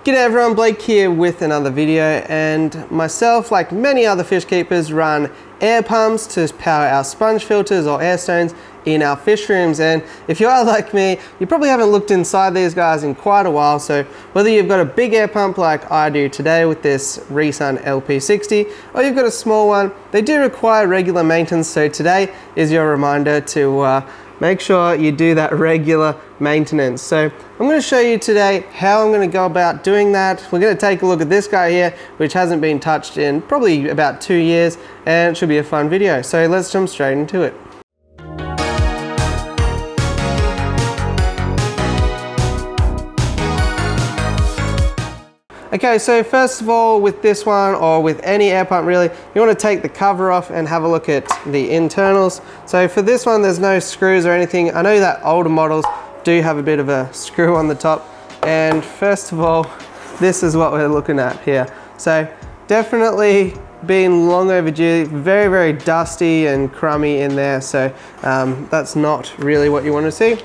G'day everyone, Blake here with another video, and myself, like many other fish keepers, run air pumps to power our sponge filters or air stones in our fish rooms. And if you are like me, you probably haven't looked inside these guys in quite a while. So whether you've got a big air pump like I do today with this Resun LP-60, or you've got a small one, they do require regular maintenance. So today is your reminder to make sure you do that regular maintenance. So I'm going to show you today how I'm going to go about doing that. We're going to take a look at this guy here, which hasn't been touched in probably about 2 years, and it should be a fun video. So let's jump straight into it. Okay, so first of all, with this one, or with any air pump really, you want to take the cover off and have a look at the internals. So for this one, there's no screws or anything. I know that older models do have a bit of a screw on the top. And first of all, this is what we're looking at here. So definitely been long overdue, very, very dusty and crummy in there. So that's not really what you want to see.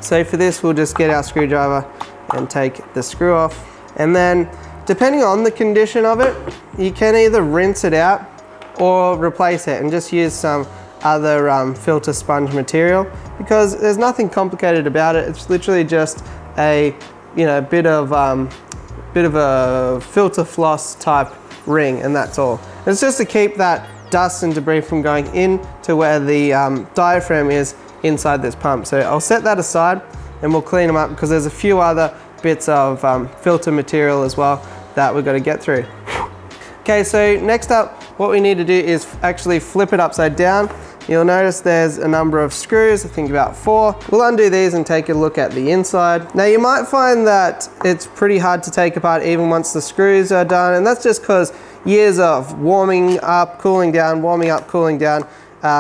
So for this, we'll just get our screwdriver and take the screw off. And then, depending on the condition of it, you can either rinse it out or replace it and just use some other filter sponge material, because there's nothing complicated about it. It's literally just a bit of a filter floss type ring, and that's all. It's just to keep that dust and debris from going in to where the diaphragm is inside this pump. So I'll set that aside and we'll clean them up, because there's a few other bits of filter material as well that we've got to get through. Okay, so next up, what we need to do is actually flip it upside down. You'll notice there's a number of screws, I think about 4. We'll undo these and take a look at the inside. Now you might find that it's pretty hard to take apart even once the screws are done, and that's just because years of warming up, cooling down, warming up, cooling down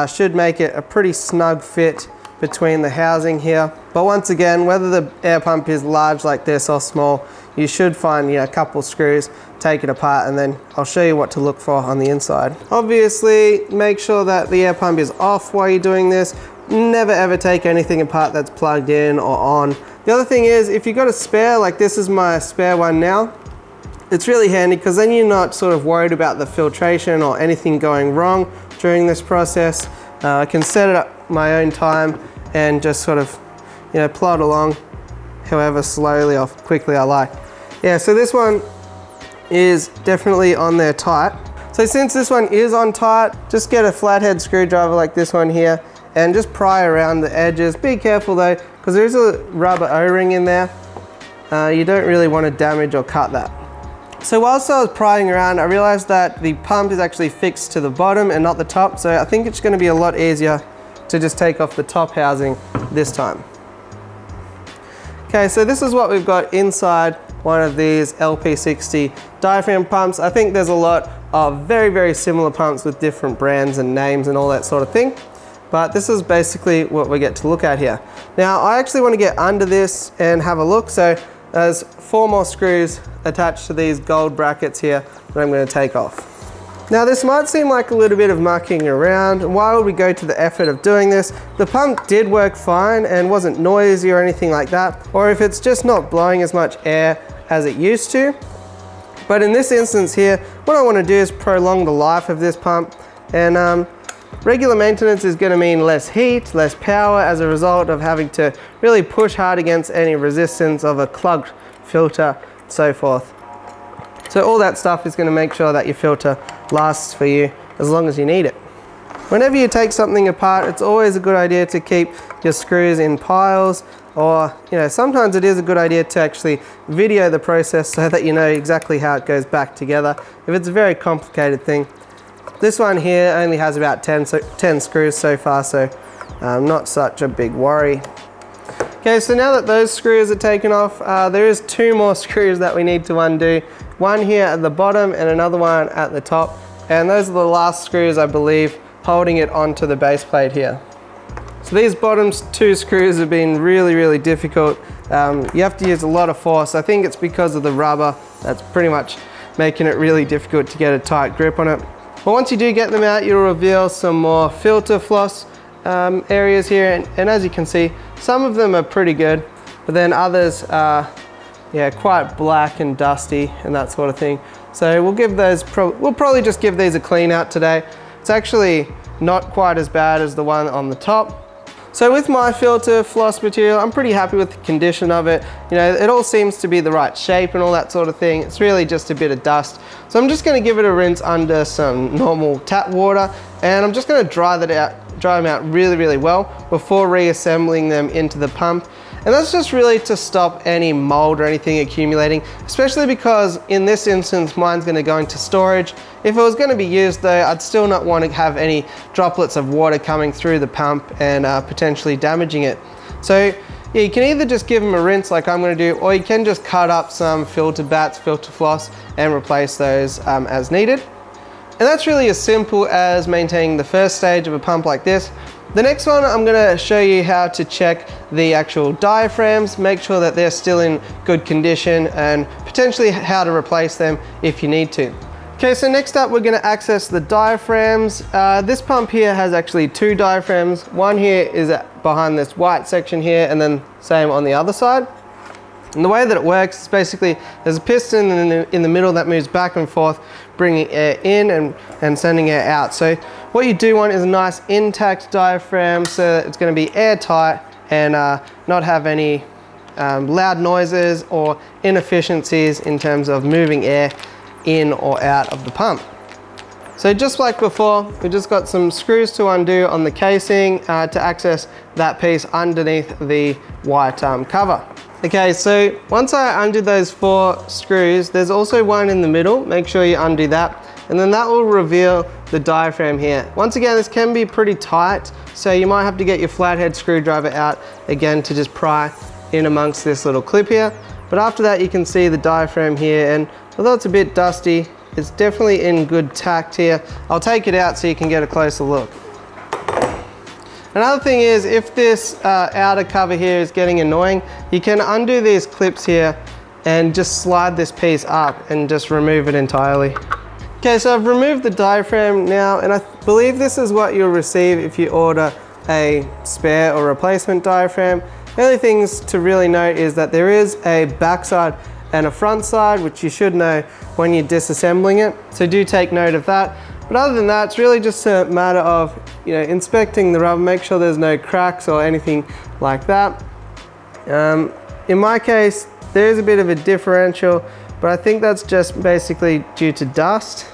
should make it a pretty snug fit between the housing here. But once again, whether the air pump is large like this or small, you should find a couple screws, take it apart, and then I'll show you what to look for on the inside. Obviously, make sure that the air pump is off while you're doing this. Never ever take anything apart that's plugged in or on. The other thing is, if you've got a spare, like this is my spare one now, it's really handy because then you're not sort of worried about the filtration or anything going wrong during this process. I can set it up my own time and just sort of plod along however slowly or quickly I like. Yeah, so this one is definitely on there tight. So since this one is on tight, just get a flathead screwdriver like this one here and just pry around the edges. Be careful though, because there is a rubber O-ring in there. You don't really want to damage or cut that. So whilst I was prying around, I realized that the pump is actually fixed to the bottom and not the top. So I think it's going to be a lot easier to just take off the top housing this time. Okay, so this is what we've got inside one of these LP-60 diaphragm pumps. I think there's a lot of very, very similar pumps with different brands and names and all that sort of thing. But this is basically what we get to look at here. Now, I actually want to get under this and have a look. So there's 4 more screws attached to these gold brackets here that I'm going to take off. Now this might seem like a little bit of mucking around. Why would we go to the effort of doing this? The pump did work fine and wasn't noisy or anything like that, or if it's just not blowing as much air as it used to. But in this instance here, what I want to do is prolong the life of this pump, and regular maintenance is going to mean less heat, less power as a result of having to really push hard against any resistance of a clogged filter, so forth. So all that stuff is going to make sure that your filter lasts for you as long as you need it. Whenever you take something apart, it's always a good idea to keep your screws in piles, or sometimes it is a good idea to actually video the process so that you know exactly how it goes back together if it's a very complicated thing. This one here only has about 10 screws so far, so not such a big worry. Okay, so now that those screws are taken off, there is 2 more screws that we need to undo. One here at the bottom and another one at the top. And those are the last screws, I believe, holding it onto the base plate here. So these bottom 2 screws have been really, really difficult. You have to use a lot of force. I think it's because of the rubber that's pretty much making it really difficult to get a tight grip on it. But once you do get them out, you'll reveal some more filter floss areas here, and as you can see, some of them are pretty good, but then others are yeah, quite black and dusty and that sort of thing. So we'll give those, we'll probably just give these a clean out today. It's actually not quite as bad as the one on the top. So with my filter floss material, I'm pretty happy with the condition of it. You know, it all seems to be the right shape and all that sort of thing. It's really just a bit of dust. So I'm just gonna give it a rinse under some normal tap water, and I'm just gonna dry them out really, really well before reassembling them into the pump. And that's just really to stop any mold or anything accumulating, especially because in this instance, mine's gonna go into storage. If it was gonna be used though, I'd still not want to have any droplets of water coming through the pump and potentially damaging it. So yeah, you can either just give them a rinse like I'm gonna do, or you can just cut up some filter bats, filter floss, and replace those as needed. And that's really as simple as maintaining the first stage of a pump like this. The next one, I'm gonna show you how to check the actual diaphragms, make sure that they're still in good condition, and potentially how to replace them if you need to. Okay, so next up we're gonna access the diaphragms. This pump here has actually two diaphragms. One here is behind this white section here, and then same on the other side. And the way that it works is basically there's a piston in the middle that moves back and forth, bringing air in and sending air out. So what you do want is a nice intact diaphragm, so that it's going to be airtight and not have any loud noises or inefficiencies in terms of moving air in or out of the pump. So just like before, we just got some screws to undo on the casing to access that piece underneath the white cover. Okay, so once I undo those 4 screws, there's also one in the middle. Make sure you undo that, and then that will reveal the diaphragm here. Once again, this can be pretty tight, so you might have to get your flathead screwdriver out again to just pry in amongst this little clip here. But after that, you can see the diaphragm here, and although it's a bit dusty, it's definitely in good tact here. I'll take it out so you can get a closer look. Another thing is, if this outer cover here is getting annoying, you can undo these clips here and just slide this piece up and just remove it entirely. Okay, so I've removed the diaphragm now, and I believe this is what you'll receive if you order a spare or replacement diaphragm. The only things to really note is that there is a backside and a front side, which you should know when you're disassembling it. So do take note of that. But other than that, it's really just a matter of, you know, inspecting the rubber, make sure there's no cracks or anything like that. In my case, there is a bit of a differential, but I think that's just basically due to dust.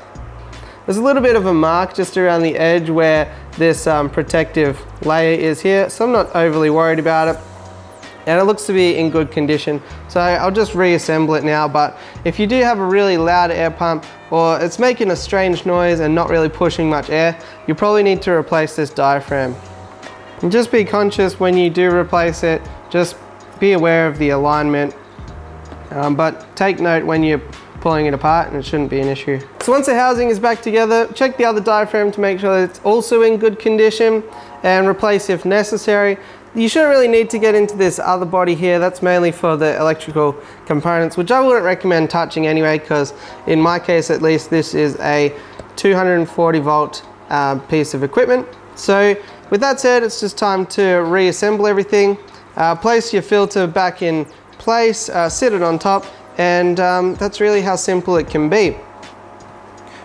There's a little bit of a mark just around the edge where this protective layer is here, so I'm not overly worried about it. And it looks to be in good condition. So I'll just reassemble it now, but if you do have a really loud air pump or it's making a strange noise and not really pushing much air, you probably need to replace this diaphragm. And just be conscious when you do replace it, just be aware of the alignment, but take note when you're pulling it apart, and it shouldn't be an issue. So once the housing is back together, check the other diaphragm to make sure that it's also in good condition and replace if necessary. You shouldn't really need to get into this other body here. That's mainly for the electrical components, which I wouldn't recommend touching anyway, because in my case at least, this is a 240 volt piece of equipment. So with that said, it's just time to reassemble everything. Place your filter back in place, sit it on top, and that's really how simple it can be.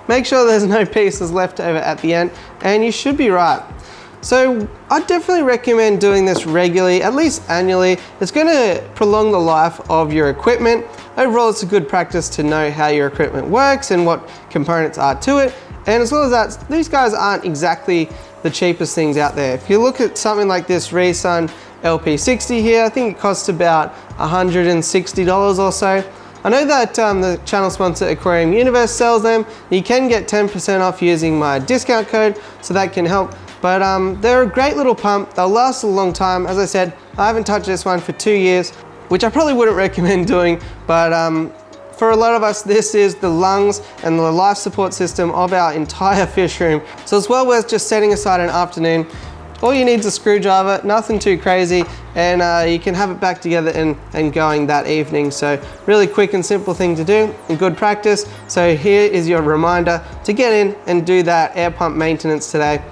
Make sure there's no pieces left over at the end, and you should be right. So I'd definitely recommend doing this regularly, at least annually. It's going to prolong the life of your equipment. Overall, it's a good practice to know how your equipment works and what components are to it. And as well as that, these guys aren't exactly the cheapest things out there. If you look at something like this Resun LP-60 here, I think it costs about $160 or so. I know that the channel sponsor Aquarium Universe sells them. You can get 10% off using my discount code, so that can help. But they're a great little pump. They'll last a long time. As I said, I haven't touched this one for 2 years, which I probably wouldn't recommend doing, but for a lot of us, this is the lungs and the life support system of our entire fish room. So it's well worth just setting aside an afternoon. All you need is a screwdriver, nothing too crazy, and you can have it back together and going that evening. So really quick and simple thing to do and good practice. So here is your reminder to get in and do that air pump maintenance today.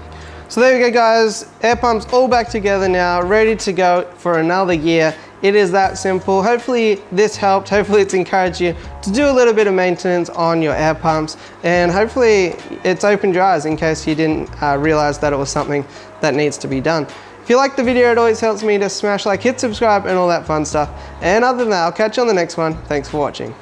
So there we go guys, air pumps all back together now, ready to go for another year It is that simple. Hopefully this helped. Hopefully it's encouraged you to do a little bit of maintenance on your air pumps, and hopefully it's opened your eyes in case you didn't realize that it was something that needs to be done. If you like the video, it always helps me to smash like, hit subscribe, and all that fun stuff. And other than that, I'll catch you on the next one. Thanks for watching.